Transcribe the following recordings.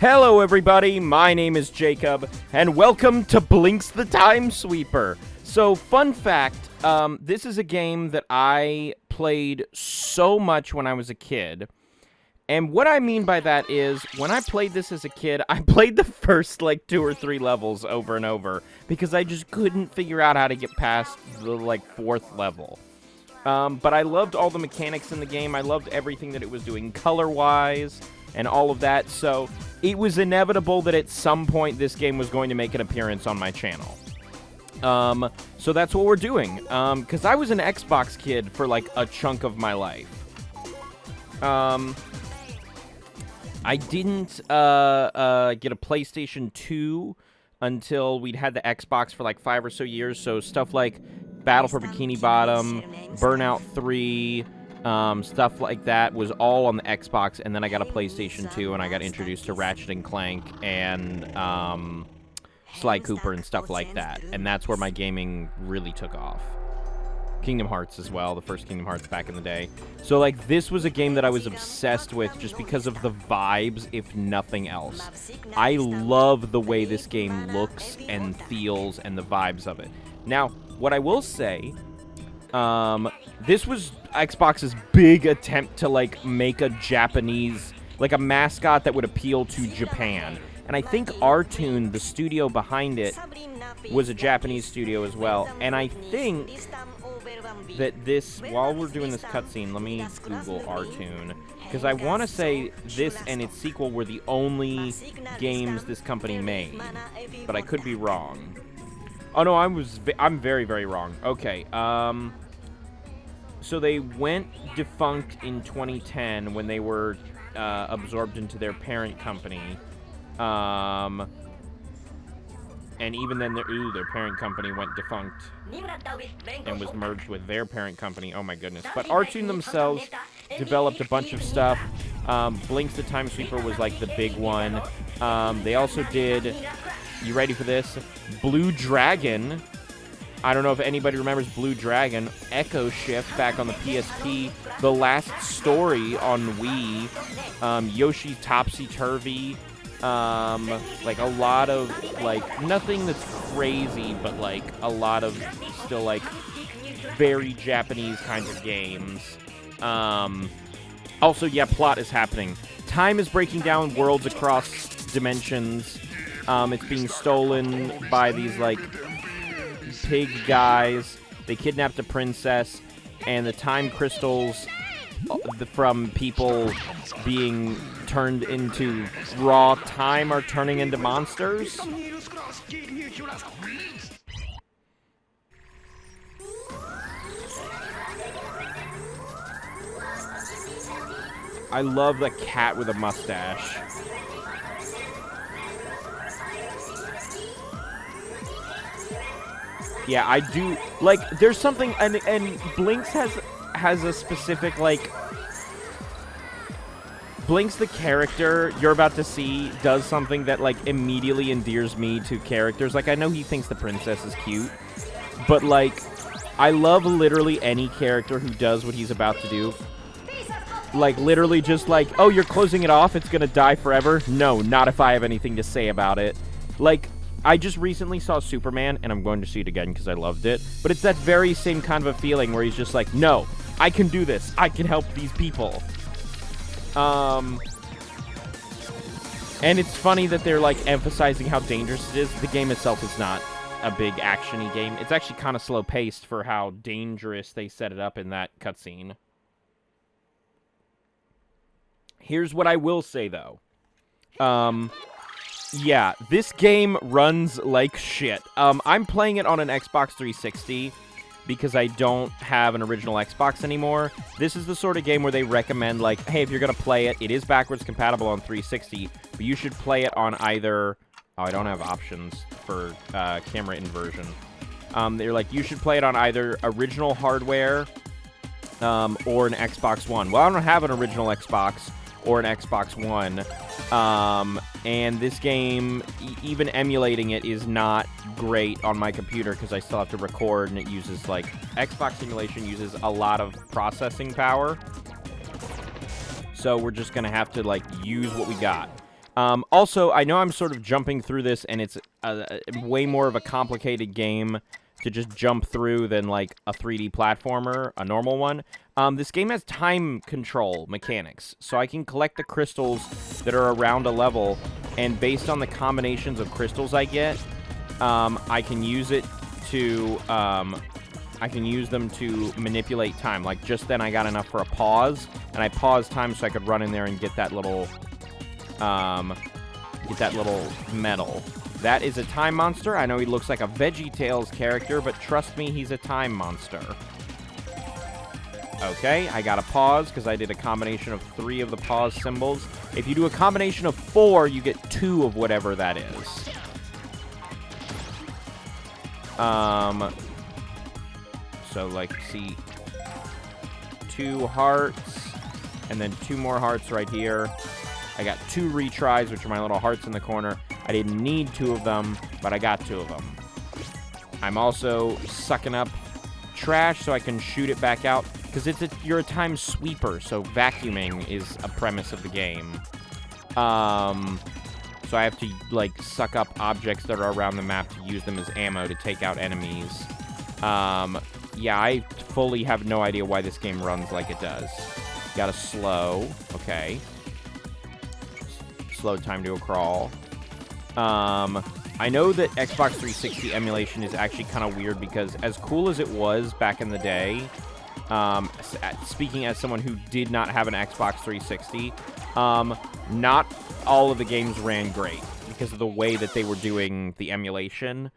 Hello everybody, my name is Jacob, and welcome to Blinx the Time Sweeper. So, fun fact, this is a game that I played so much when I was a kid. And what I mean by that is, when I played this as a kid, I played the first, 2 or 3 levels over and over, because I just couldn't figure out how to get past the, 4th level. But I loved all the mechanics in the game, I loved everything that it was doing color-wise, and all of that, so it was inevitable that at some point this game was going to make an appearance on my channel. So that's what we're doing, because I was an Xbox kid for, a chunk of my life. I didn't get a PlayStation 2 until we'd had the Xbox for 5 or so years, so stuff like Battle for Bikini Bottom, Burnout 3, stuff like that was all on the Xbox, and then I got a PlayStation 2, and I got introduced to Ratchet & Clank and Sly Cooper and stuff like that, and that's where my gaming really took off. Kingdom Hearts as well, the first Kingdom Hearts back in the day. So, this was a game that I was obsessed with just because of the vibes, if nothing else. I love the way this game looks and feels and the vibes of it. Now, what I will say, this was Xbox's big attempt to, make a Japanese, a mascot that would appeal to Japan. And I think Artoon, the studio behind it, was a Japanese studio as well. And I think that this, while we're doing this cutscene, let me Google Artoon, because I want to say this and its sequel were the only games this company made, but I could be wrong. Oh no, I'm very, very wrong. Okay, so they went defunct in 2010 when they were absorbed into their parent company. And even then, their parent company went defunct and was merged with their parent company. Oh my goodness. But Artoon themselves developed a bunch of stuff. Blinx the Time Sweeper was the big one. They also did, you ready for this? Blue Dragon. I don't know if anybody remembers Blue Dragon. Echo Shift back on the PSP. The Last Story on Wii. Yoshi Topsy Turvy. A lot of, nothing that's crazy, but, a lot of still, very Japanese kinds of games. Also, yeah, plot is happening. Time is breaking down worlds across dimensions. It's being stolen by these, pig guys. They kidnapped a princess, and the time crystals from people being turned into raw time are turning into monsters. I love the cat with a mustache. Yeah, I do. There's something, and Blinx has a specific, Blinx the character you're about to see does something that, immediately endears me to characters. I know he thinks the princess is cute, but, I love literally any character who does what he's about to do. Literally just oh, you're closing it off, it's gonna die forever? No, not if I have anything to say about it. I just recently saw Superman, and I'm going to see it again because I loved it, but it's that very same kind of a feeling where he's just no, I can do this, I can help these people. And it's funny that they're, emphasizing how dangerous it is. The game itself is not a big action-y game. It's actually kind of slow-paced for how dangerous they set it up in that cutscene. Here's what I will say, though. Yeah, this game runs like shit. I'm playing it on an Xbox 360 because I don't have an original Xbox anymore. This is the sort of game where they recommend, hey, if you're going to play it, it is backwards compatible on 360, but you should play it on either... Oh, I don't have options for camera inversion. They're you should play it on either original hardware or an Xbox One. Well, I don't have an original Xbox or an Xbox One. And this game, even emulating it, is not great on my computer because I still have to record, and it uses, Xbox emulation uses a lot of processing power. So we're just going to have to, use what we got. Also, I know I'm sort of jumping through this, and it's way more of a complicated game to just jump through than, like, a 3D platformer, a normal one. This game has time control mechanics, so I can collect the crystals that are around a level, and based on the combinations of crystals I get, I can use it to, I can use them to manipulate time. Like, just then I got enough for a pause, and I paused time so I could run in there and get that little, medal. That is a time monster. I know he looks like a VeggieTales character, but trust me, he's a time monster. Okay, I got a pause because I did a combination of 3 of the pause symbols. If you do a combination of 4, you get 2 of whatever that is. So, like, see, 2 hearts, and then 2 more hearts right here. I got 2 retries, which are my little hearts in the corner. I didn't need 2 of them, but I got 2 of them. I'm also sucking up trash so I can shoot it back out, because you're a time sweeper, so vacuuming is a premise of the game. So I have to, like, suck up objects that are around the map to use them as ammo to take out enemies. Yeah, I fully have no idea why this game runs like it does. Got a slow. Okay. Slow time to a crawl. I know that Xbox 360 emulation is actually kind of weird because as cool as it was back in the day, speaking as someone who did not have an Xbox 360, not all of the games ran great because of the way that they were doing the emulation.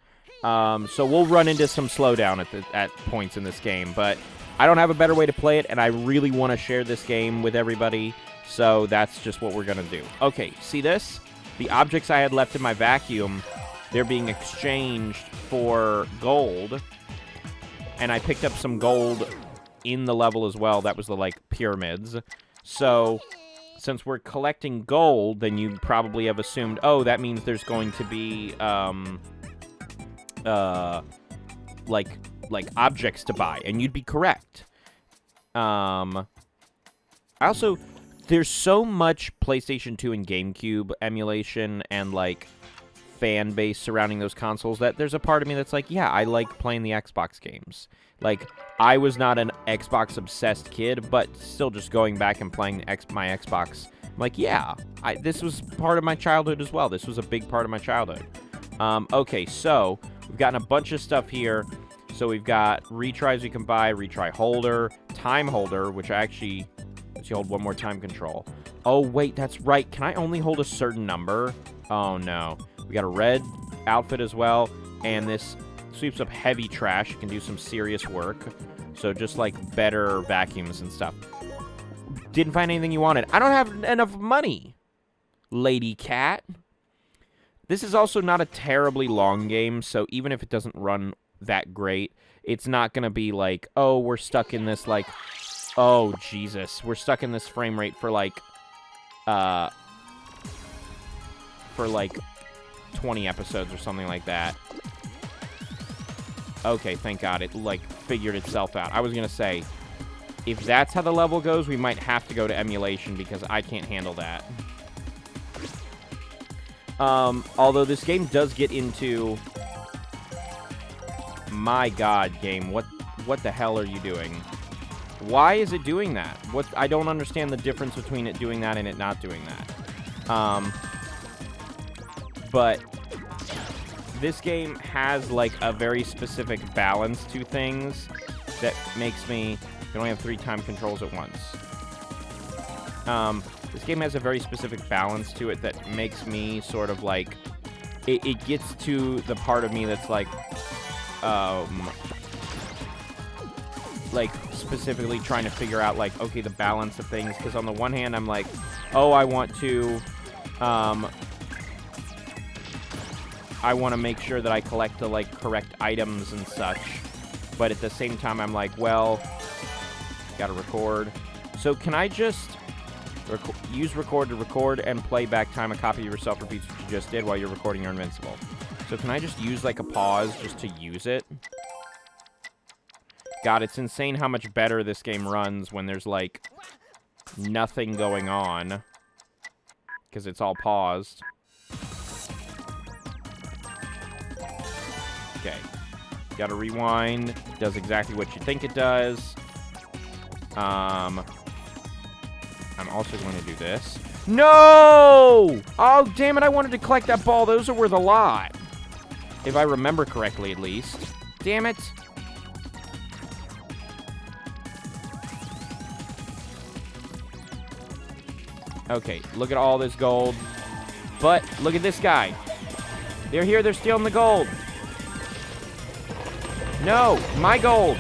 So we'll run into some slowdown at points in this game, but I don't have a better way to play it, and I really want to share this game with everybody, so that's just what we're going to do. Okay, see this? The objects I had left in my vacuum, they're being exchanged for gold, and I picked up some gold in the level as well. That was the, like, pyramids. So, since we're collecting gold, then you probably have assumed, oh, that means there's going to be, like objects to buy, and you'd be correct. There's so much PlayStation 2 and GameCube emulation and, like, fan base surrounding those consoles that there's a part of me that's like, yeah, I like playing the Xbox games. Like, I was not an Xbox-obsessed kid, but still just going back and playing my Xbox, I'm like, yeah, this was part of my childhood as well. This was a big part of my childhood. Okay, so we've gotten a bunch of stuff here. So we've got retries we can buy, retry holder, time holder, which actually lets you hold 1 more time control. Oh, wait, that's right. Can I only hold a certain number? Oh, no. We got a red outfit as well, and this sweeps up heavy trash. It can do some serious work. So just, like, better vacuums and stuff. Didn't find anything you wanted. I don't have enough money, lady cat. This is also not a terribly long game, so even if it doesn't run that great, it's not going to be like, oh, we're stuck in this, like, oh, Jesus. We're stuck in this frame rate for, like, 20 episodes or something like that. Okay, thank God. It, like, figured itself out. I was going to say, if that's how the level goes, we might have to go to emulation because I can't handle that. Although this game does get into... My God, game, what the hell are you doing? Why is it doing that? I don't understand the difference between it doing that and it not doing that. But this game has, like, a very specific balance to things that makes me... You can only have 3 time controls at once. This game has a very specific balance to it that makes me sort of, like... It gets to the part of me that's, like, specifically trying to figure out, like, okay, the balance of things, because on the one hand, I'm like, oh, I want to make sure that I collect the, like, correct items and such, but at the same time, I'm like, well, gotta record. So can I just use record to record and play back time a copy of yourself repeats what you just did while you're recording your invincible? So can I just use, like, a pause just to use it? God, it's insane how much better this game runs when there's, like, nothing going on. because it's all paused. Okay. Gotta rewind. Does exactly what you think it does. I'm also going to do this. No! Oh, damn it, I wanted to collect that ball. Those are worth a lot. If I remember correctly, at least. Damn it. Okay, look at all this gold. But, look at this guy. They're here, they're stealing the gold. No, my gold.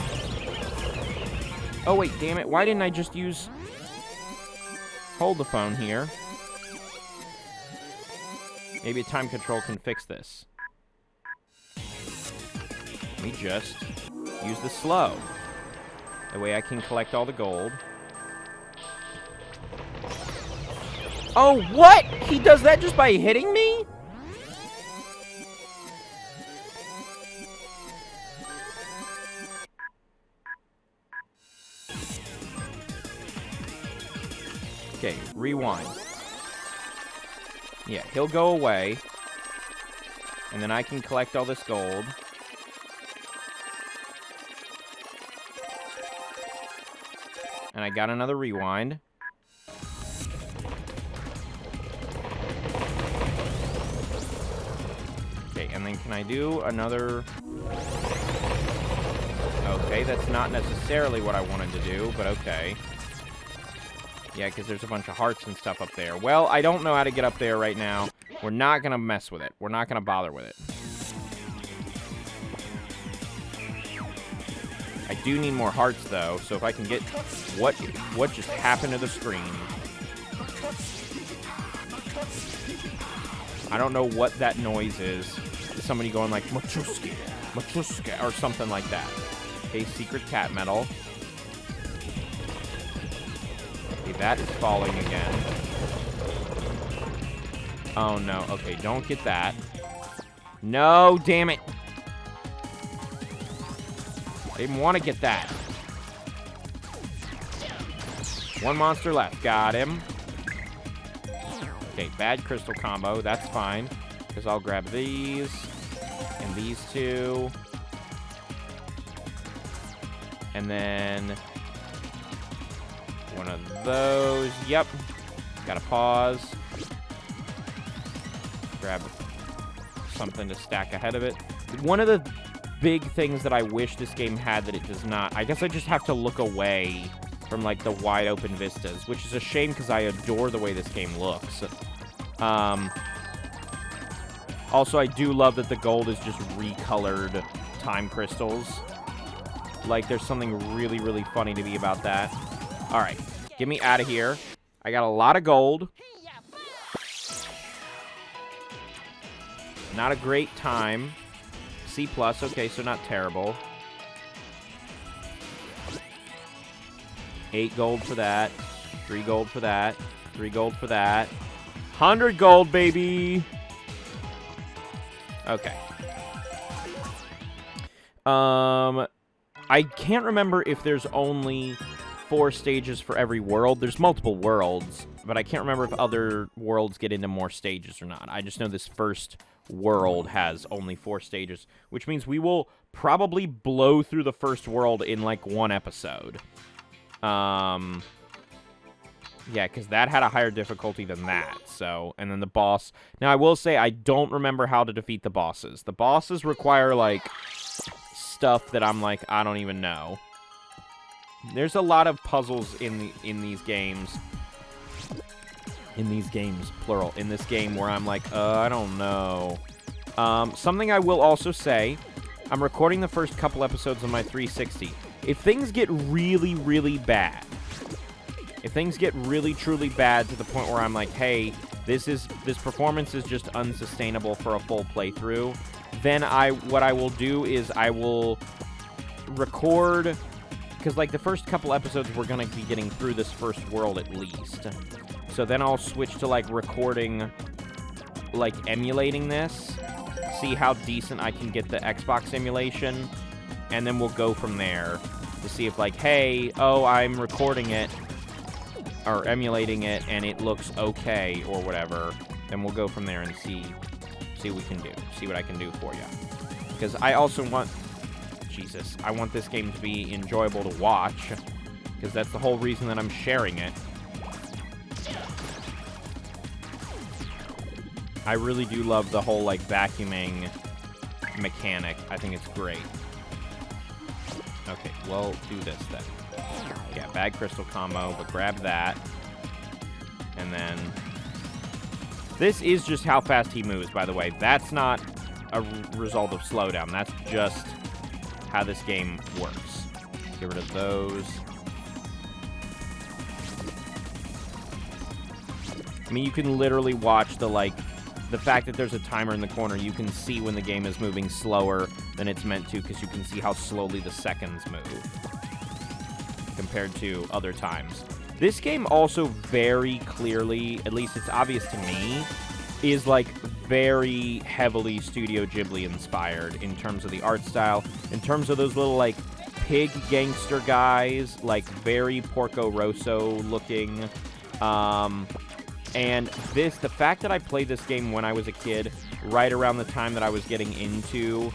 Oh, wait, damn it. Why didn't I just use... Hold the phone here. Maybe a time control can fix this. Let me just use the slow. That way I can collect all the gold. Oh, what? He does that just by hitting me? Okay, rewind. Yeah, he'll go away. And then I can collect all this gold. And I got another rewind. Okay, and then can I do another... Okay, that's not necessarily what I wanted to do, but okay. Yeah, because there's a bunch of hearts and stuff up there. Well, I don't know how to get up there right now. We're not going to mess with it. We're not going to bother with it. I do need more hearts, though, so if I can get... What just happened to the screen? I don't know what that noise is. Somebody going like, Machuska, Machuska, or something like that. Okay, secret cat medal. Okay, that is falling again. Oh, no. Okay, don't get that. No, damn it. I didn't want to get that. One monster left. Got him. Okay, bad crystal combo. That's fine. Because I'll grab these. And these two. And then... one of those. Yep. Gotta pause. Grab something to stack ahead of it. One of the big things that I wish this game had that it does not, I guess I just have to look away from, like, the wide open vistas, which is a shame because I adore the way this game looks. Also, I do love that the gold is just recolored time crystals. Like, there's something really, really funny to me about that. All right, get me out of here. I got a lot of gold. Not a great time. C+, okay, so not terrible. 8 gold for that. 3 gold for that. 3 gold for that. 100 gold, baby! Okay. I can't remember if there's only 4 stages for every world. There's multiple worlds, but I can't remember if other worlds get into more stages or not. I just know this first world has only 4 stages, which means we will probably blow through the first world in, like, 1 episode. Yeah, because that had a higher difficulty than that, so... And then the boss... Now, I will say, I don't remember how to defeat the bosses. The bosses require, like, stuff that I'm like, I don't even know. There's a lot of puzzles in these games. In these games, plural. In this game where I'm like, I don't know. Something I will also say, I'm recording the first couple episodes on my 360. If things get really, really bad, if things get really, truly bad to the point where I'm like, hey, this performance is just unsustainable for a full playthrough, then what I will do is I will record, because like the first couple episodes we're going to be getting through this first world at least. So then I'll switch to like recording, like emulating this, see how decent I can get the Xbox emulation, and then we'll go from there to see if like, hey, oh, I'm recording it, or emulating it, and it looks okay or whatever, then we'll go from there and see what we can do. See what I can do for you. Because I also want... Jesus. I want this game to be enjoyable to watch. Because that's the whole reason that I'm sharing it. I really do love the whole, like, vacuuming mechanic. I think it's great. Okay, we'll do this then. Yeah, bag crystal combo, but grab that. And then... This is just how fast he moves, by the way. That's not a result of slowdown. That's just how this game works. Get rid of those. I mean, you can literally watch the, like... The fact that there's a timer in the corner, you can see when the game is moving slower than it's meant to, because you can see how slowly the seconds move compared to other times. This game also very clearly, at least it's obvious to me, is like very heavily Studio Ghibli inspired in terms of the art style, in terms of those little like pig gangster guys, like very Porco Rosso looking. And the fact that I played this game when I was a kid, right around the time that I was getting into,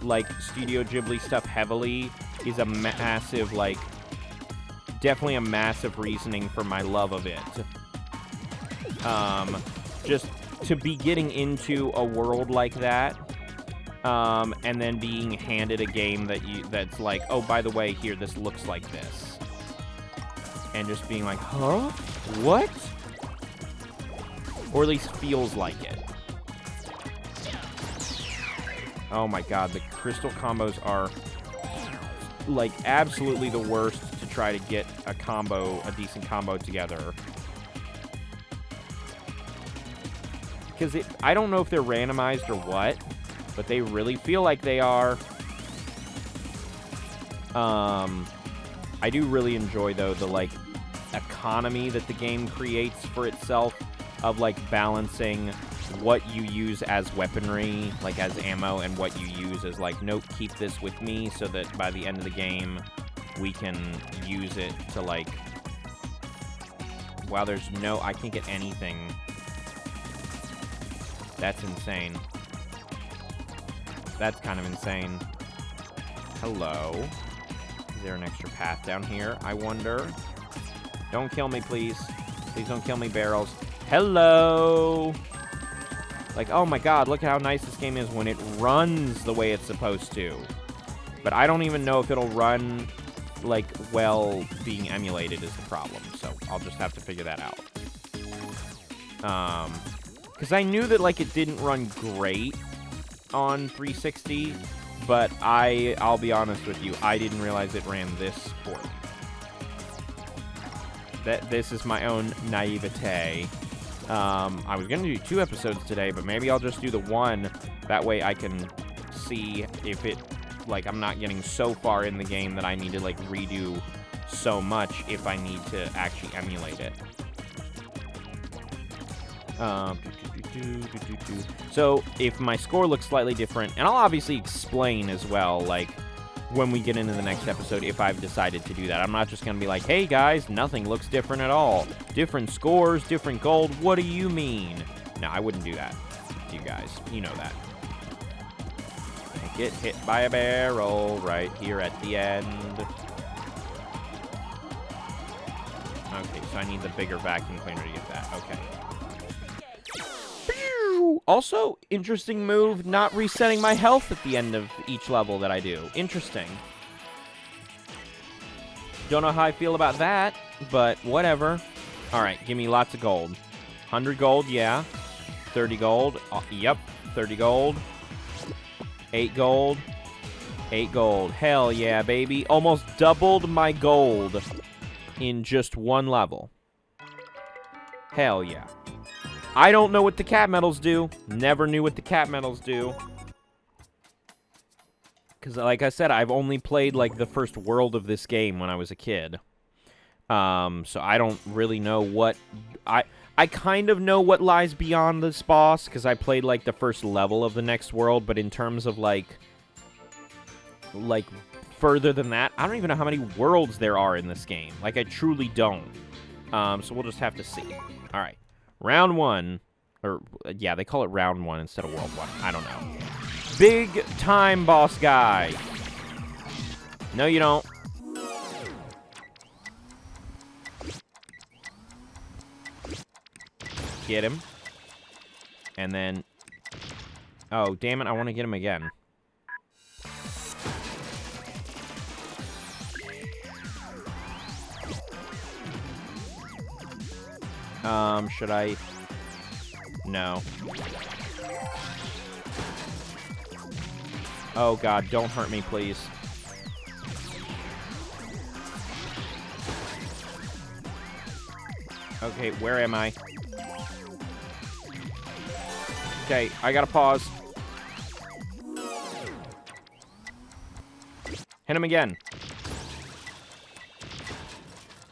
like, Studio Ghibli stuff heavily, is a massive, like, definitely a massive reasoning for my love of it. Just to be getting into a world like that, and then being handed a game that's like, oh, by the way, here, this looks like this. And just being like, huh? What? Or at least feels like it. Oh my god, the crystal combos are like absolutely the worst to try to get a decent combo together. Because I don't know if they're randomized or what, but they really feel like they are. I do really enjoy, though, the, like, economy that the game creates for itself of, like, balancing what you use as weaponry, like, as ammo, and what you use as, like, nope, keep this with me so that by the end of the game we can use it to, like... Wow, there's no... I can't get anything. That's insane. That's kind of insane. Hello. Is there an extra path down here, I wonder? Don't kill me, please. Please don't kill me, barrels. Hello! Like, oh my god, look at how nice this game is when it runs the way it's supposed to. But I don't even know if it'll run, like, well being emulated is the problem. So I'll just have to figure that out. Because I knew that, like, it didn't run great on 360, but I'll be honest with you, I didn't realize it ran this poorly. This is my own naivete. I was going to do 2 episodes today, but maybe I'll just do the 1. That way I can see if it, like, I'm not getting so far in the game that I need to, like, redo so much if I need to actually emulate it. So, if my score looks slightly different, and I'll obviously explain as well, like, when we get into the next episode, if I've decided to do that. I'm not just going to be like, hey guys, nothing looks different at all. Different scores, different gold, what do you mean? No, I wouldn't do that to you guys. You know that. I get hit by a barrel right here at the end. Okay, so I need the bigger vacuum cleaner to get that. Okay. Also, interesting move, not resetting my health at the end of each level that I do. Interesting. Don't know how I feel about that, but whatever. Alright, give me lots of gold. 100 gold, yeah. 30 gold, yep. 30 gold. 8 gold. 8 gold. Hell yeah, baby. Almost doubled my gold in just 1 level. Hell yeah. I don't know what the cat medals do. Never knew what the cat medals do. Because, like I said, I've only played, like, the first world of this game when I was a kid. So I don't really know what... I kind of know what lies beyond this boss, because I played, like, the first level of the next world, but in terms of, like further than that. I don't even know how many worlds there are in this game. Like, I truly don't. So we'll just have to see. All right. Round 1. Or, yeah, they call it round 1 instead of world 1. I don't know. Big time boss guy. No, you don't. Get him. And then... Oh, damn it, I want to get him again. Should I... No. Oh, God, don't hurt me, please. Okay, where am I? Okay, I gotta pause. Hit him again.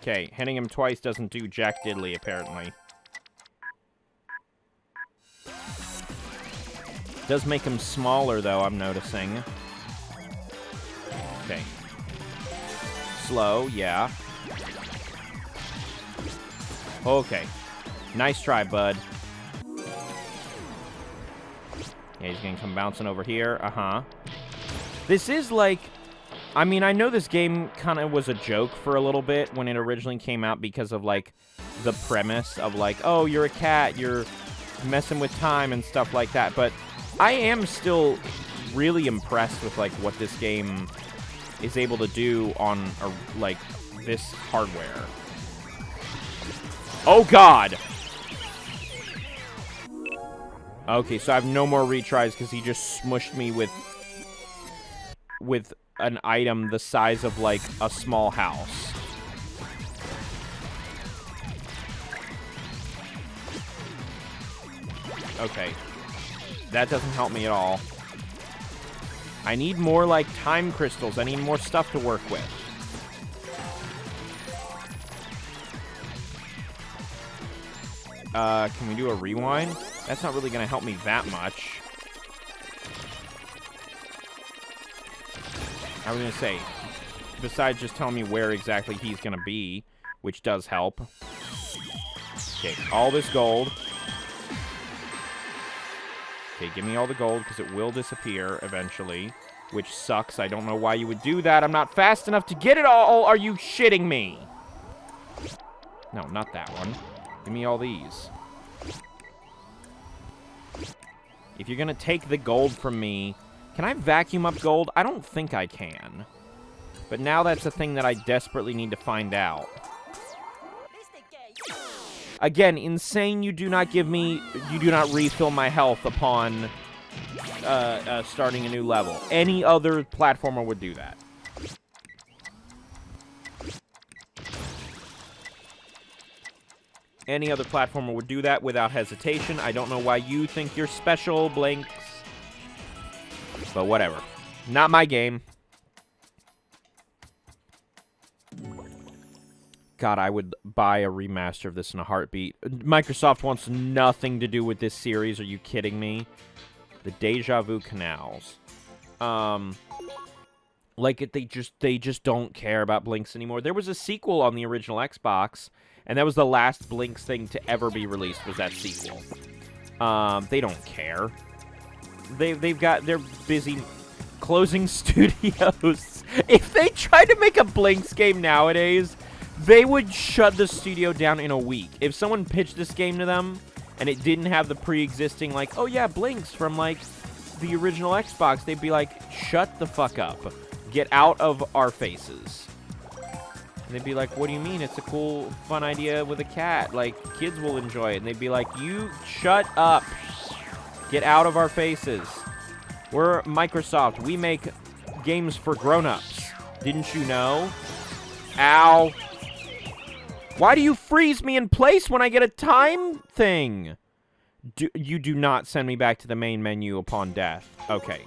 Okay, hitting him twice doesn't do jack diddly, apparently. Does make him smaller, though, I'm noticing. Okay. Slow, yeah. Okay. Nice try, bud. Yeah, he's gonna come bouncing over here. Uh-huh. This is like... I mean, I know this game kind of was a joke for a little bit when it originally came out because of, like, the premise of, like, oh, you're a cat, you're messing with time and stuff like that. But I am still really impressed with, like, what this game is able to do on, like, this hardware. Oh, God! Okay, so I have no more retries because he just smushed me with an item the size of, like, a small house. Okay. That doesn't help me at all. I need more, like, time crystals. I need more stuff to work with. Can we do a rewind? That's not really going to help me that much. I was going to say, besides just telling me where exactly he's going to be, which does help. Okay, all this gold. Okay, give me all the gold, because it will disappear eventually, which sucks. I don't know why you would do that. I'm not fast enough to get it all. Are you shitting me? No, not that one. Give me all these. If you're going to take the gold from me... Can I vacuum up gold? I don't think I can. But now that's a thing that I desperately need to find out. Again, insane you do not give me... You do not refill my health upon starting a new level. Any other platformer would do that. Any other platformer would do that without hesitation. I don't know why you think you're special, Blinx. But whatever. Not my game. God, I would buy a remaster of this in a heartbeat. Microsoft wants nothing to do with this series. Are you kidding me? The Deja Vu Canals. Like, they just don't care about Blinx anymore. There was a sequel on the original Xbox, and that was the last Blinx thing to ever be released, was that sequel. They don't care. They're busy closing studios. If they tried to make a Blinx game nowadays, they would shut the studio down in a week. If someone pitched this game to them and it didn't have the pre-existing, like, oh yeah, Blinx from, like, the original Xbox, they'd be like, shut the fuck up. Get out of our faces. And they'd be like, what do you mean? It's a cool, fun idea with a cat. Like, kids will enjoy it. And they'd be like, you shut up. Get out of our faces. We're Microsoft. We make games for grown-ups. Didn't you know? Ow. Why do you freeze me in place when I get a time thing? You do not send me back to the main menu upon death. Okay.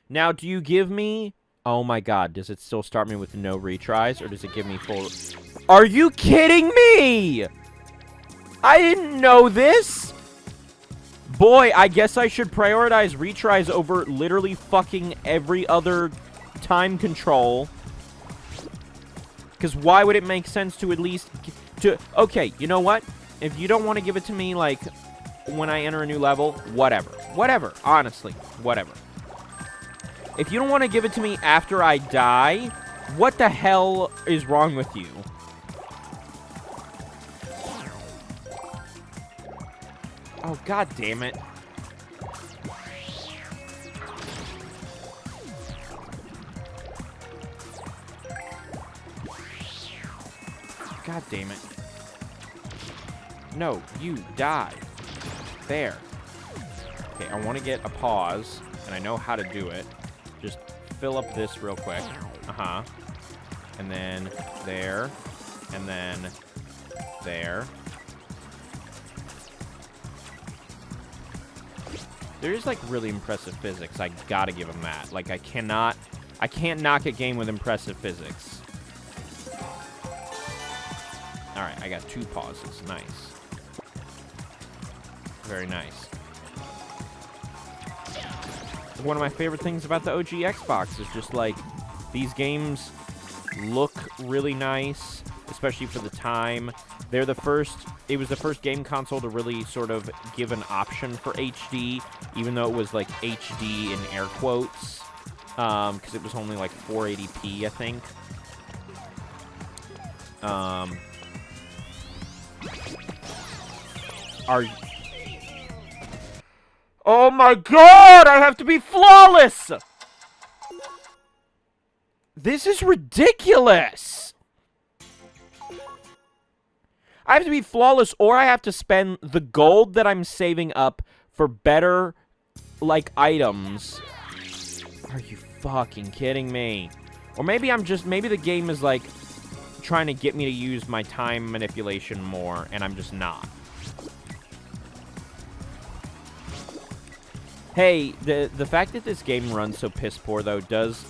Now, do you give me... Oh my god, does it still start me with no retries, or does it give me full... Are you kidding me? I didn't know this! Boy, I guess I should prioritize retries over literally fucking every other time control. Because why would it make sense to at least... Okay, you know what? If you don't want to give it to me, like, when I enter a new level, whatever. Whatever, honestly. Whatever. If you don't want to give it to me after I die, what the hell is wrong with you? Oh, god damn it. God damn it. No, you die. There. Okay, I want to get a pause, and I know how to do it. Just fill up this real quick. Uh-huh. And then there. And then there. There is, like, really impressive physics. I gotta give him that. Like, I can't knock a game with impressive physics. Alright, I got 2 pauses. Nice. Very nice. One of my favorite things about the OG Xbox is just, like, these games look really nice, especially for the time. They're the first... It was the first game console to really sort of give an option for HD, even though it was, like, HD in air quotes, because it was only, like, 480p, I think. Oh my god! I have to be flawless! This is ridiculous! I have to be flawless, or I have to spend the gold that I'm saving up for better, like, items. Are you fucking kidding me? Or maybe maybe the game is, like, trying to get me to use my time manipulation more, and I'm just not. Hey, the fact that this game runs so piss poor, though,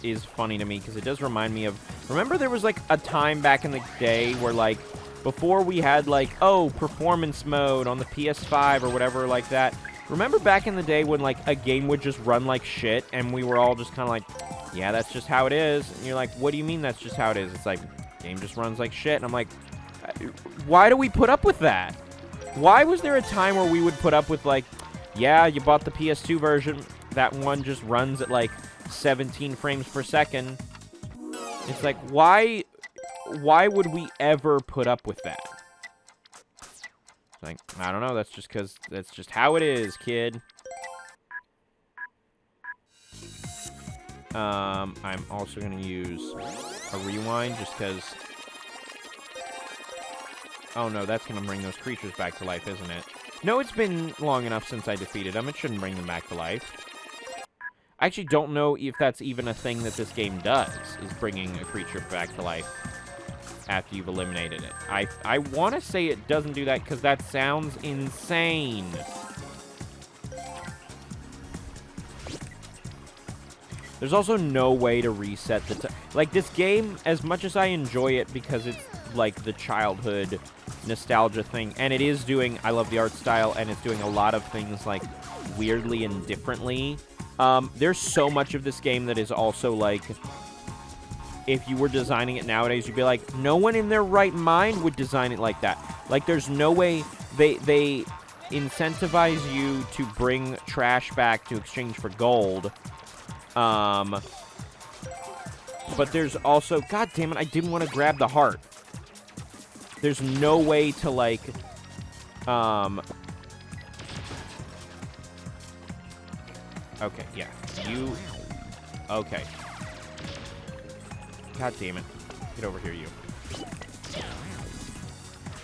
is funny to me, because it does remind me of... Remember there was, like, a time back in the day where, like, before we had, like, oh, performance mode on the PS5 or whatever like that. Remember back in the day when, like, a game would just run like shit, and we were all just kind of like, yeah, that's just how it is. And you're like, what do you mean that's just how it is? It's like, game just runs like shit. And I'm like, why do we put up with that? Why was there a time where we would put up with, like, yeah, you bought the PS2 version, that one just runs at, like, 17 frames per second. It's like, why would we ever put up with that? It's like, I don't know, that's just because that's just how it is, kid. I'm also going to use a rewind just because... Oh no, that's going to bring those creatures back to life, isn't it? No, it's been long enough since I defeated them. It shouldn't bring them back to life. I actually don't know if that's even a thing that this game does, is bringing a creature back to life after you've eliminated it. I want to say it doesn't do that because that sounds insane. There's also no way to reset the... Like, this game, as much as I enjoy it because it's, like, the childhood nostalgia thing, and it is doing... I love the art style, and it's doing a lot of things, like, weirdly and differently. There's so much of this game that is also, like... If you were designing it nowadays, you'd be like, no one in their right mind would design it like that. Like, there's no way... They incentivize you to bring trash back to exchange for gold. But there's also... God damn it, I didn't want to grab the heart. There's no way to, like... Okay, yeah. You... Okay. God damn it. Get over here, you.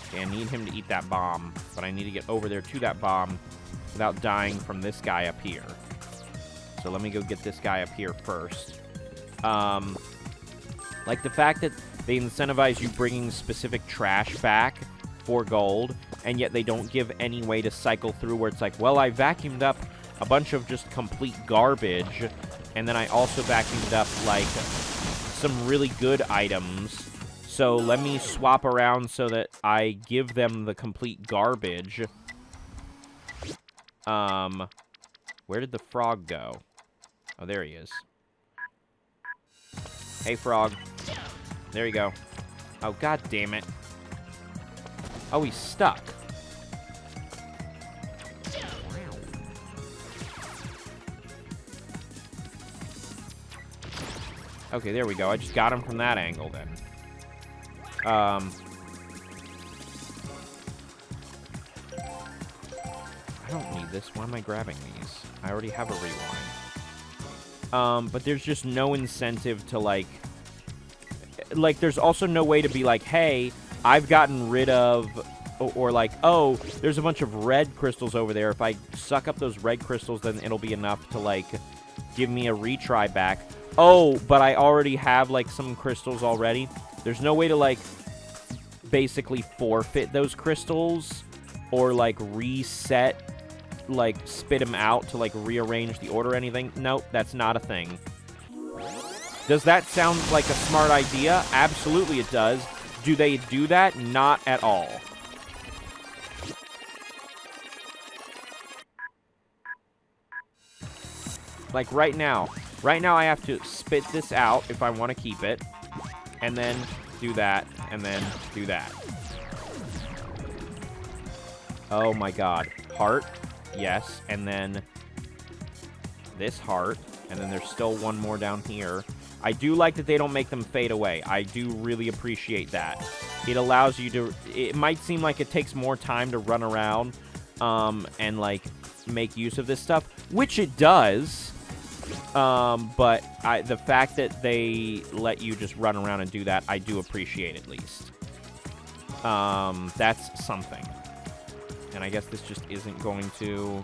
Okay, I need him to eat that bomb, but I need to get over there to that bomb without dying from this guy up here. So let me go get this guy up here first. Like, the fact that they incentivize you bringing specific trash back for gold, and yet they don't give any way to cycle through where it's like, well, I vacuumed up a bunch of just complete garbage, and then I also vacuumed up, like, some really good items. So let me swap around so that I give them the complete garbage. Where did the frog go? Oh, there he is. Hey, frog. There you go. Oh, god damn it. Oh, he's stuck. Okay, there we go. I just got him from that angle, then. I don't need this. Why am I grabbing these? I already have a rewind. But there's just no incentive to, like, there's also no way to be like, hey, I've gotten rid of, or like, oh, there's a bunch of red crystals over there. If I suck up those red crystals, then it'll be enough to, like, give me a retry back. Oh, but I already have, like, some crystals already. There's no way to, like, basically forfeit those crystals or, like, reset, like, spit them out to, like, rearrange the order or anything. Nope, that's not a thing. Does that sound like a smart idea? Absolutely it does. Do they do that? Not at all. Like, right now. Right now, I have to spit this out if I want to keep it. And then do that. And then do that. Oh, my God. Heart. Yes. And then this heart. And then there's still one more down here. I do like that they don't make them fade away. I do really appreciate that. It allows you to... It might seem like it takes more time to run around and, like, make use of this stuff. Which it does. But the fact that they let you just run around and do that, I do appreciate at least. That's something. And I guess this just isn't going to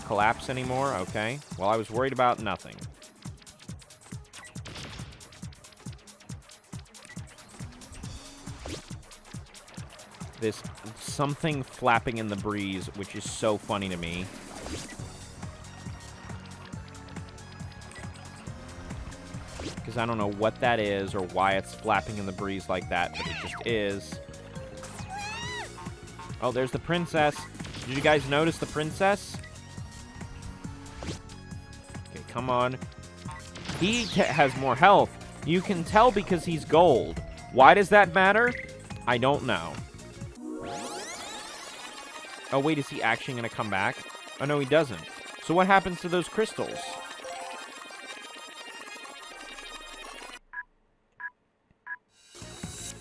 collapse anymore. Okay. Well, I was worried about nothing. This something flapping in the breeze, which is so funny to me. Because I don't know what that is or why it's flapping in the breeze like that, but it just is. Oh, there's the princess. Did you guys notice the princess? Okay, come on. He has more health. You can tell because he's gold. Why does that matter? I don't know. Oh, wait, is he actually going to come back? Oh, no, he doesn't. So what happens to those crystals?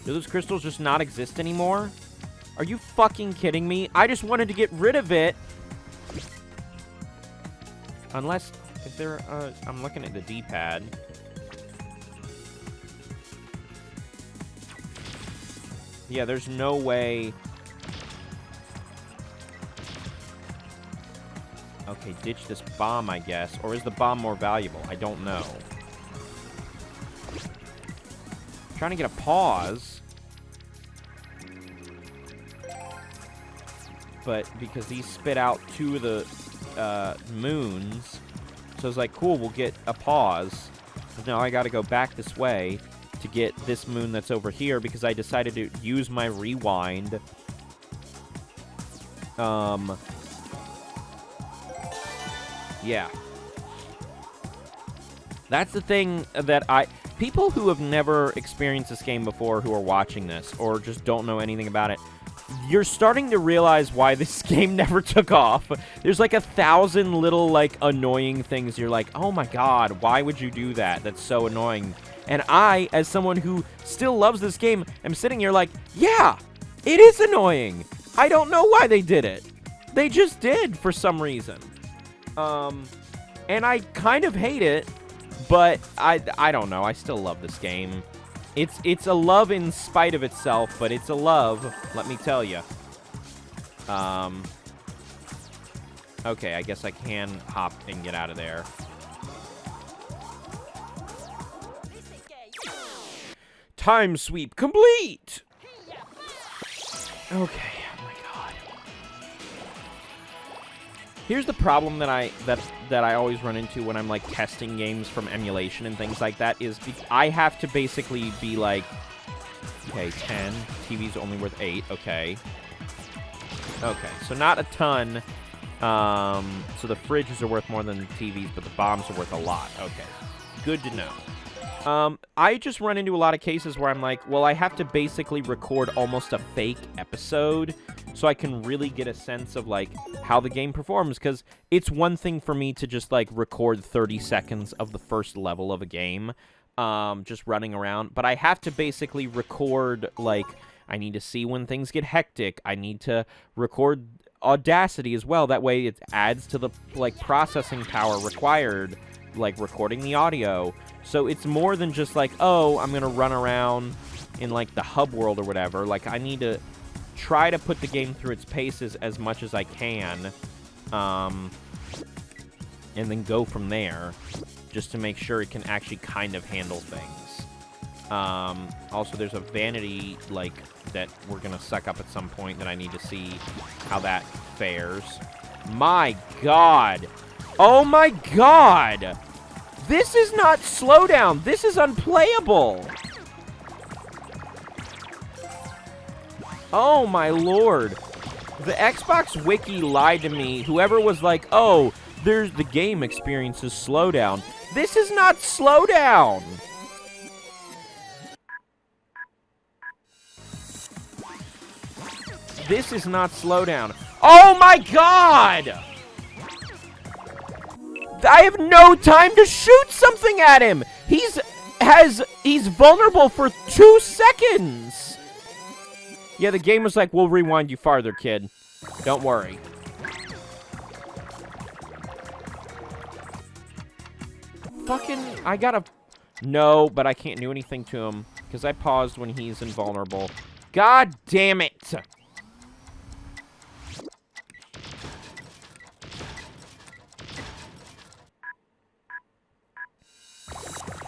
Do those crystals just not exist anymore? Are you fucking kidding me? I just wanted to get rid of it. Unless, if there, I'm looking at the D-pad. Yeah, there's no way. Okay, ditch this bomb, I guess. Or is the bomb more valuable? I don't know. I'm trying to get a pause. But because these spit out 2 of the moons, so it's like, cool, we'll get a pause. But now I got to go back this way to get this moon that's over here because I decided to use my rewind. Yeah. That's the thing that people who have never experienced this game before who are watching this or just don't know anything about it, you're starting to realize why this game never took off. There's like 1,000 little, like, annoying things. You're like, oh my god, why would you do that? That's so annoying. And I, as someone who still loves this game, am sitting here like, yeah, it is annoying. I don't know why they did it. They just did for some reason. And I kind of hate it, but I don't know. I still love this game. It's a love in spite of itself, but it's a love, let me tell you. Okay, I guess I can hop and get out of there. Time sweep complete! Okay, oh my god. Here's the problem that I always run into when I'm, like, testing games from emulation and things like that is I have to basically be like, okay, 10, TV's only worth 8, okay. Okay, so not a ton. So the fridges are worth more than the TVs, but the bombs are worth a lot. Okay. Good to know. I just run into a lot of cases where I'm like, well, I have to basically record almost a fake episode so I can really get a sense of, like, how the game performs, because it's one thing for me to just, like, record 30 seconds of the first level of a game, just running around, but I have to basically record, like, I need to see when things get hectic. I need to record Audacity as well. That way it adds to the, like, processing power required, like, recording the audio. So it's more than just like, oh, I'm going to run around in, like, the hub world or whatever. Like, I need to try to put the game through its paces as much as I can, and then go from there, just to make sure it can actually kind of handle things. Also, there's a vanity, like, that we're going to suck up at some point that I need to see how that fares. My God! Oh my God! This is not slowdown. This is unplayable. Oh my Lord. The Xbox Wiki lied to me. Whoever was like, oh, the game experiences slowdown. This is not slowdown. This is not slowdown. Oh my God! I have no time to shoot something at him. He's vulnerable for 2 seconds. Yeah, the game was like, we'll rewind you farther, kid. Don't worry. Fucking, I gotta... No, but I can't do anything to him because I paused when he's invulnerable. God damn it.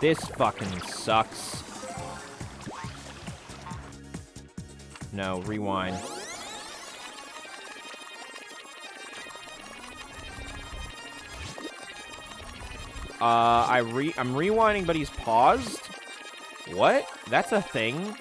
This fucking sucks. No, rewind. I'm rewinding, but he's paused? What? That's a thing?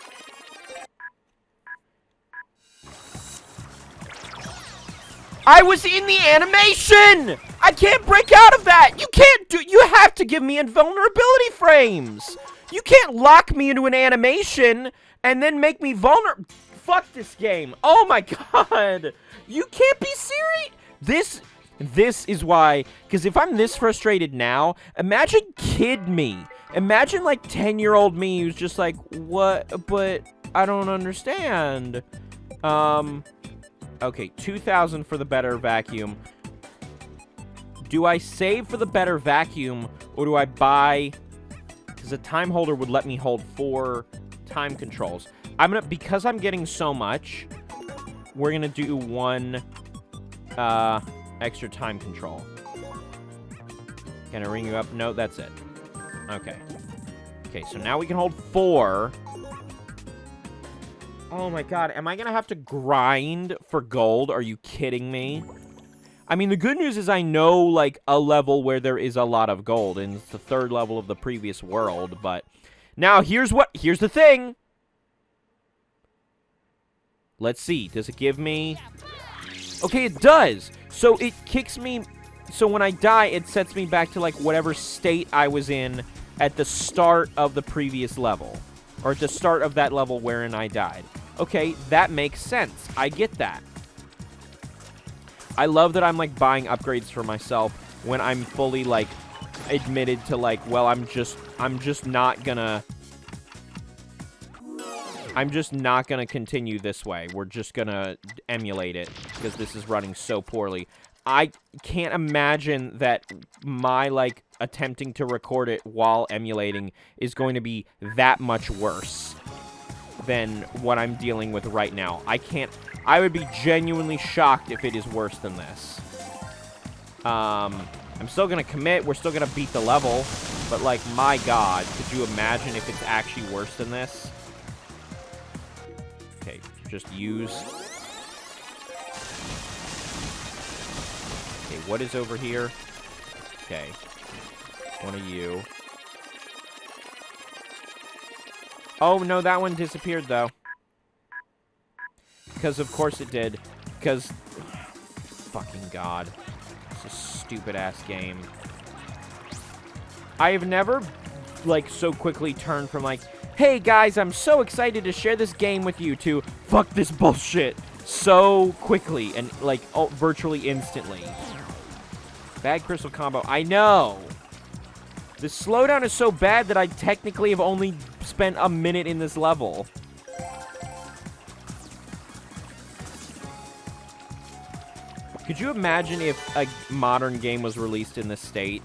I was in the animation! I can't break out of that! You have to give me invulnerability frames! You can't lock me into an animation and then make me vulnerable. Fuck this game. Oh my God! You can't be serious! This is why, because if I'm this frustrated now, imagine kid me. Imagine, like, 10-year-old me who's just like, what? But I don't understand. Okay, 2,000 for the better vacuum. Do I save for the better vacuum, or do I buy... Because a time holder would let me hold 4 time controls. Because I'm getting so much, we're gonna do 1, extra time control. Can I ring you up? No, that's it. Okay. Okay, so now we can hold 4. Oh my God, am I gonna have to grind for gold? Are you kidding me? I mean, the good news is I know, like, a level where there is a lot of gold, and it's the 3rd level of the previous world, but... Now, here's the thing! Let's see, does it give me... Okay, it does! So it kicks me... So when I die, it sets me back to, like, whatever state I was in at the start of the previous level. Or at the start of that level wherein I died. Okay, that makes sense. I get that. I love that I'm, like, buying upgrades for myself when I'm fully, like, admitted to, like, well, I'm just not gonna continue this way. We're just gonna emulate it because this is running so poorly. I can't imagine that my, like, attempting to record it while emulating is going to be that much worse than what I'm dealing with right now. I would be genuinely shocked if it is worse than this. I'm still gonna commit, we're still gonna beat the level, but, like, my God, could you imagine if it's actually worse than this? Okay, just use... Okay, what is over here? Okay. One of you. Oh, no, that one disappeared, though. Because, of course, it did. Because fucking god. It's a stupid-ass game. I have never, like, so quickly turned from, like, hey, guys, I'm so excited to share this game with you, to fuck this bullshit so quickly and, like, virtually instantly. Bad crystal combo. I know. The slowdown is so bad that I technically have only spent a minute in this level. Could you imagine if a modern game was released in this state?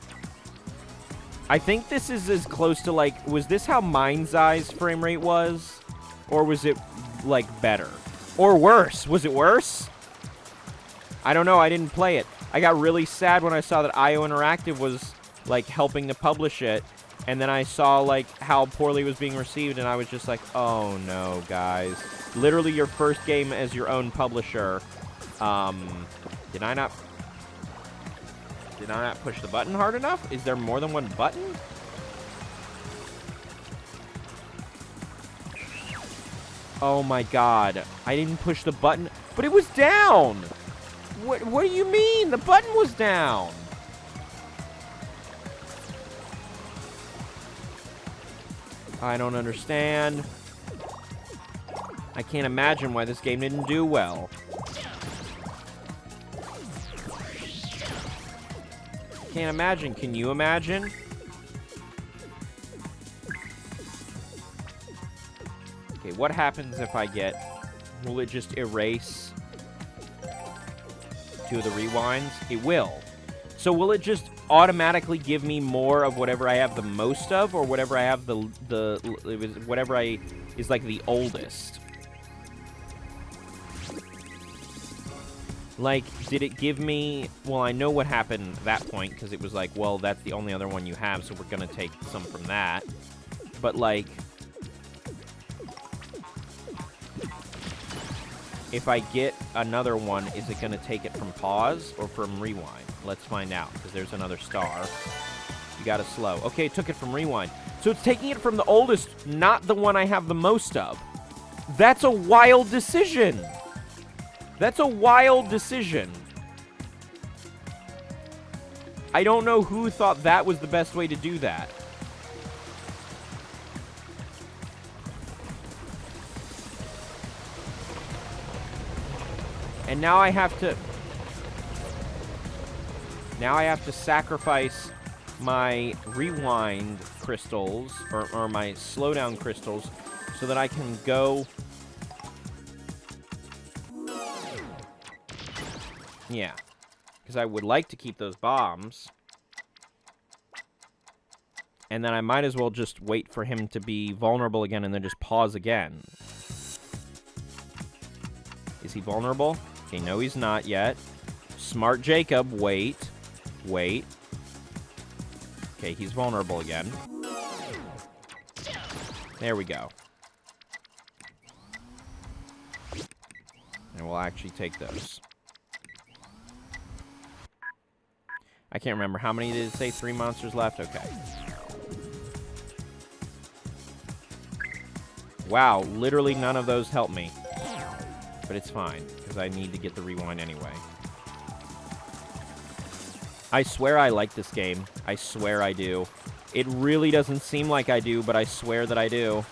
I think this is as close to, like, was this how Mind's Eye's frame rate was? Or was it, like, better? Or worse? Was it worse? I don't know. I didn't play it. I got really sad when I saw that IO Interactive was, like, helping to publish it. And then I saw, like, how poorly it was being received, and I was just like, oh, no, guys. Literally your first game as your own publisher. Did I not push the button hard enough? Is there more than one button? Oh my god. I didn't push the button, but it was down! What do you mean? The button was down! I don't understand. I can't imagine why this game didn't do well. Can't imagine. Can you imagine? Okay, what happens if I get... Will it just erase 2 of the rewinds? It will. So will it just automatically give me more of whatever I have the most of, or whatever I have whatever is like the oldest? Like, did it give me... Well, I know what happened at that point, because it was like, well, that's the only other one you have, so we're going to take some from that. But, like... If I get another one, is it going to take it from pause or from rewind? Let's find out, because there's another star. You got to slow. Okay, it took it from rewind. So it's taking it from the oldest, not the one I have the most of. That's a wild decision! That's a wild decision. I don't know who thought that was the best way to do that. And now I have to... Now I have to sacrifice my rewind crystals, or my slowdown crystals, so that I can go... Yeah, because I would like to keep those bombs. And then I might as well just wait for him to be vulnerable again and then just pause again. Is he vulnerable? Okay, no, he's not yet. Smart Jacob, wait. Wait. Okay, he's vulnerable again. There we go. And we'll actually take those. I can't remember. How many did it say? 3 monsters left? Okay. Wow, literally none of those help me. But it's fine, because I need to get the rewind anyway. I swear I like this game. I swear I do. It really doesn't seem like I do, but I swear that I do.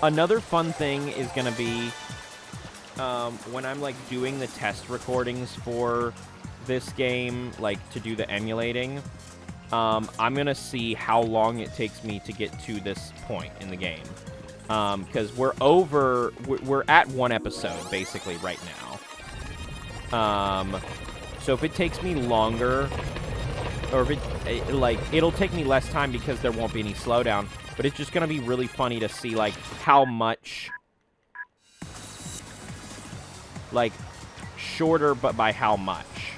Another fun thing is going to be... when I'm, like, doing the test recordings for this game, like, to do the emulating, I'm going to see how long it takes me to get to this point in the game. Because we're at 1 episode, basically, right now. So if it takes me longer, or if it'll take me less time because there won't be any slowdown, but it's just going to be really funny to see, like, how much... Like, shorter, but by how much?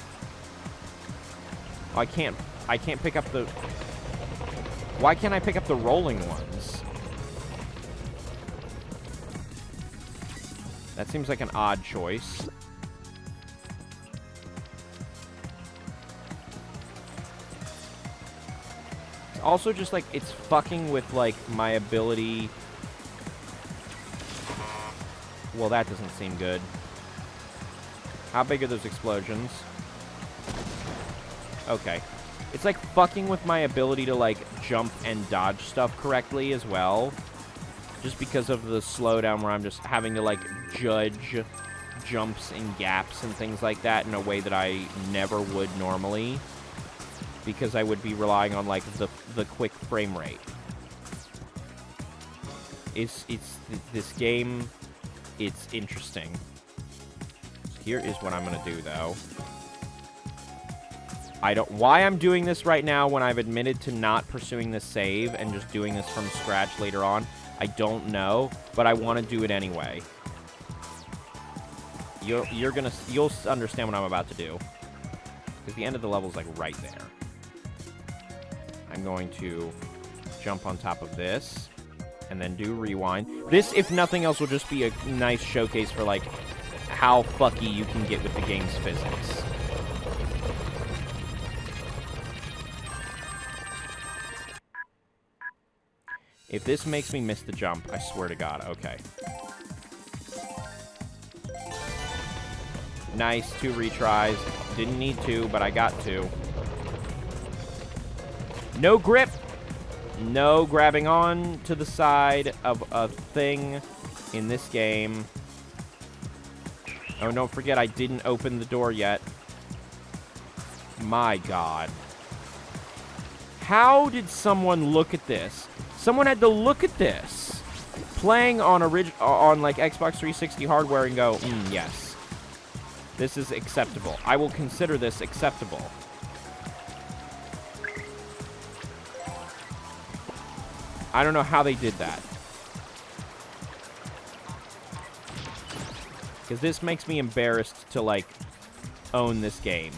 Oh, I can't pick up the... Why can't I pick up the rolling ones? That seems like an odd choice. It's also just, like, it's fucking with, like, my ability... Well, that doesn't seem good. How big are those explosions? Okay. It's like fucking with my ability to like jump and dodge stuff correctly as well. Just because of the slowdown where I'm just having to like judge jumps and gaps and things like that in a way that I never would normally. Because I would be relying on like the quick frame rate. It's this game, it's interesting. So here is what I'm gonna do though. Why I'm doing this right now when I've admitted to not pursuing this save and just doing this from scratch later on, I don't know, but I want to do it anyway. You'll understand what I'm about to do. Because the end of the level is like right there. I'm going to jump on top of this and then do rewind. This, if nothing else, will just be a nice showcase for like how fucky you can get with the game's physics. If this makes me miss the jump, I swear to God. Okay. Nice. 2 retries. Didn't need to, but I got to. No grip. No grabbing on to the side of a thing in this game. Oh, don't forget, I didn't open the door yet. My God. How did someone look at this? Someone had to look at this, playing on like Xbox 360 hardware and go, yes, this is acceptable. I will consider this acceptable. I don't know how they did that. Because this makes me embarrassed to, like, own this game.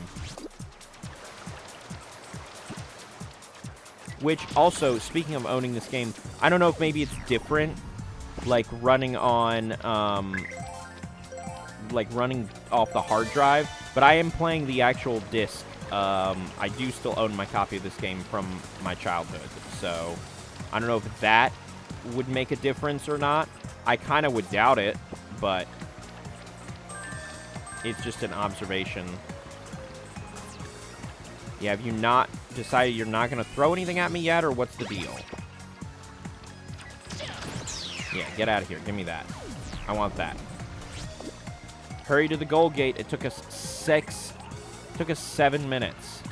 Which, also, speaking of owning this game, I don't know if maybe it's different, like, running on, like, running off the hard drive, but I am playing the actual disc. I do still own my copy of this game from my childhood, so I don't know if that would make a difference or not. I kind of would doubt it, but it's just an observation. Yeah, have you not decided you're not going to throw anything at me yet, or what's the deal? Yeah, get out of here. Give me that. I want that. Hurry to the goal gate. It took us 7 minutes.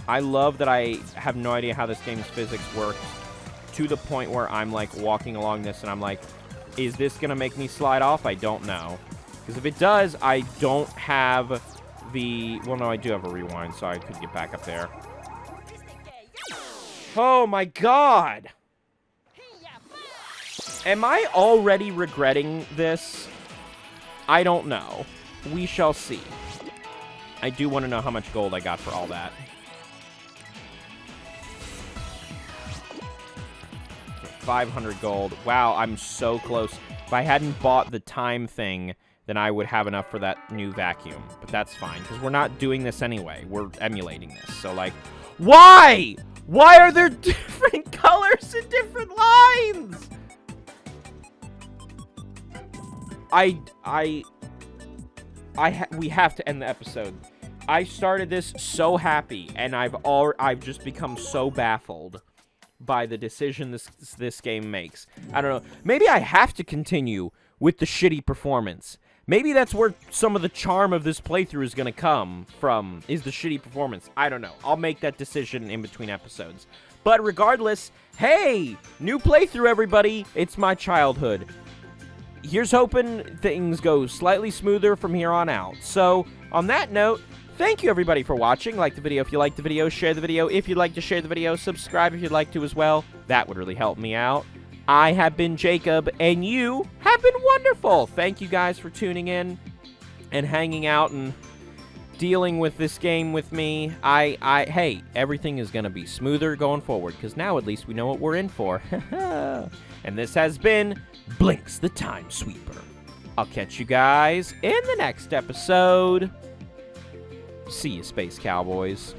I love that I have no idea how this game's physics works, to the point where I'm, like, walking along this and I'm like, is this going to make me slide off? I don't know. Because if it does, I don't have the... Well, no, I do have a rewind, so I could get back up there. Oh, my God! Am I already regretting this? I don't know. We shall see. I do want to know how much gold I got for all that. 500 gold. Wow, I'm so close. If I hadn't bought the time thing, then I would have enough for that new vacuum. But that's fine, because we're not doing this anyway. We're emulating this. So, like, why? Why are there different colors and different lines? We have to end the episode. I started this so happy, and I've just become so baffled by the decision this game makes. I don't know. Maybe I have to continue with the shitty performance. Maybe that's where some of the charm of this playthrough is going to come from, is the shitty performance. I don't know. I'll make that decision in between episodes. But regardless, hey, new playthrough, everybody. It's my childhood. Here's hoping things go slightly smoother from here on out. So, on that note, thank you, everybody, for watching. Like the video if you liked the video. Share the video if you'd like to share the video. Subscribe if you'd like to as well. That would really help me out. I have been Jacob, and you have been wonderful. Thank you guys for tuning in and hanging out and dealing with this game with me. Hey, everything is going to be smoother going forward, because now at least we know what we're in for. And this has been Blinx the Time Sweeper. I'll catch you guys in the next episode. See you, Space Cowboys.